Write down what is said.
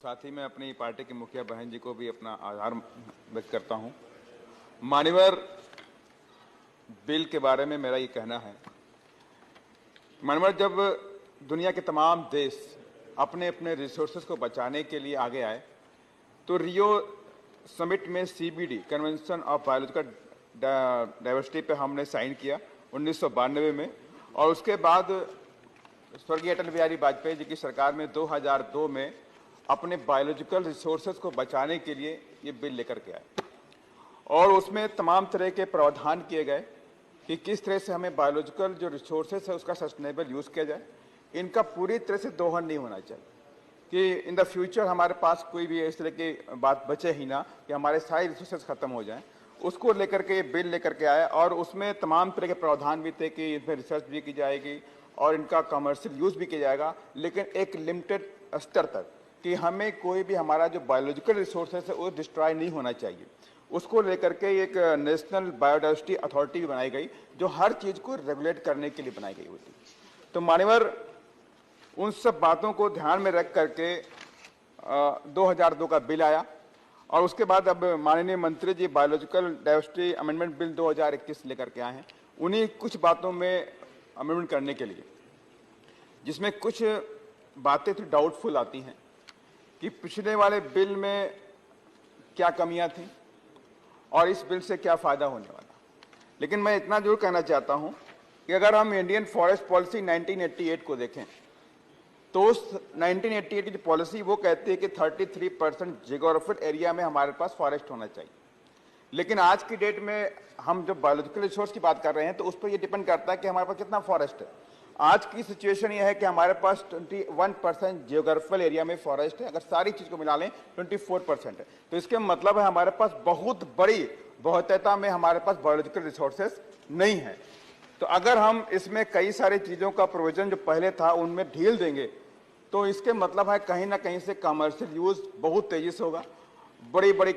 साथ ही मैं अपनी पार्टी की मुखिया बहन जी को भी अपना आभार व्यक्त करता हूं। मान्यवर बिल के बारे में मेरा ये कहना है, मान्यवर जब दुनिया के तमाम देश अपने अपने रिसोर्सेज को बचाने के लिए आगे आए तो रियो समिट में CBD convention of biological diversity पे हमने साइन किया 1992 में, और उसके बाद स्वर्गीय अटल बिहारी वाजपेयी जी की सरकार में 2002 में अपने बायोलॉजिकल रिसोर्सेज को बचाने के लिए ये बिल लेकर के आए और उसमें तमाम तरह के प्रावधान किए गए कि किस तरह से हमें बायोलॉजिकल जो रिसोर्सेज है उसका सस्टेनेबल यूज़ किया जाए। इनका पूरी तरह से दोहन नहीं होना चाहिए कि इन द फ्यूचर हमारे पास कोई भी इस तरह की बात बचे ही ना कि हमारे सारे रिसोर्सेज खत्म हो जाएं। उसको लेकर के ये बिल लेकर के आए और उसमें तमाम तरह के प्रावधान भी थे कि इसमें रिसर्च भी की जाएगी और इनका कमर्शियल यूज़ भी किया जाएगा, लेकिन एक लिमिटेड स्तर तक, कि हमें कोई भी हमारा जो बायोलॉजिकल रिसोर्सेज है वो डिस्ट्रॉय नहीं होना चाहिए। उसको लेकर के एक नेशनल बायोडाइवर्सिटी अथॉरिटी भी बनाई गई जो हर चीज़ को रेगुलेट करने के लिए बनाई गई होती। तो मान्यवर उन सब बातों को ध्यान में रख करके 2002 का बिल आया और उसके बाद अब माननीय मंत्री जी बायोलॉजिकल डाइवर्सिटी अमेंडमेंट बिल 2021 लेकर के आए हैं। उन्हीं कुछ बातों में अमेंडमेंट करने के लिए, जिसमें कुछ बातें थी डाउटफुल आती हैं कि पिछले वाले बिल में क्या कमियां थी और इस बिल से क्या फ़ायदा होने वाला। लेकिन मैं इतना जरूर कहना चाहता हूं कि अगर हम इंडियन फॉरेस्ट पॉलिसी 1988 को देखें तो उस 1988 की जो पॉलिसी वो कहती है कि 33% जियोग्राफिकल एरिया में हमारे पास फॉरेस्ट होना चाहिए। लेकिन आज की डेट में हम जब बायोलॉजिकल रिसोर्स की बात कर रहे हैं तो उस पर ये डिपेंड करता है कि हमारे पास कितना फॉरेस्ट है। आज की सिचुएशन ये है कि हमारे पास 21% जियोग्राफिकल एरिया में फॉरेस्ट है, अगर सारी चीज़ को मिला लें 24% है। तो इसके मतलब है हमारे पास बहुत बड़ी बहुतायत में हमारे पास बायोलॉजिकल रिसोर्सेज नहीं है। तो अगर हम इसमें कई सारी चीज़ों का प्रोविजन जो पहले था उनमें ढील देंगे तो इसके मतलब है कहीं ना कहीं से कमर्शियल यूज़ बहुत तेज़ी से होगा। बड़ी बड़ी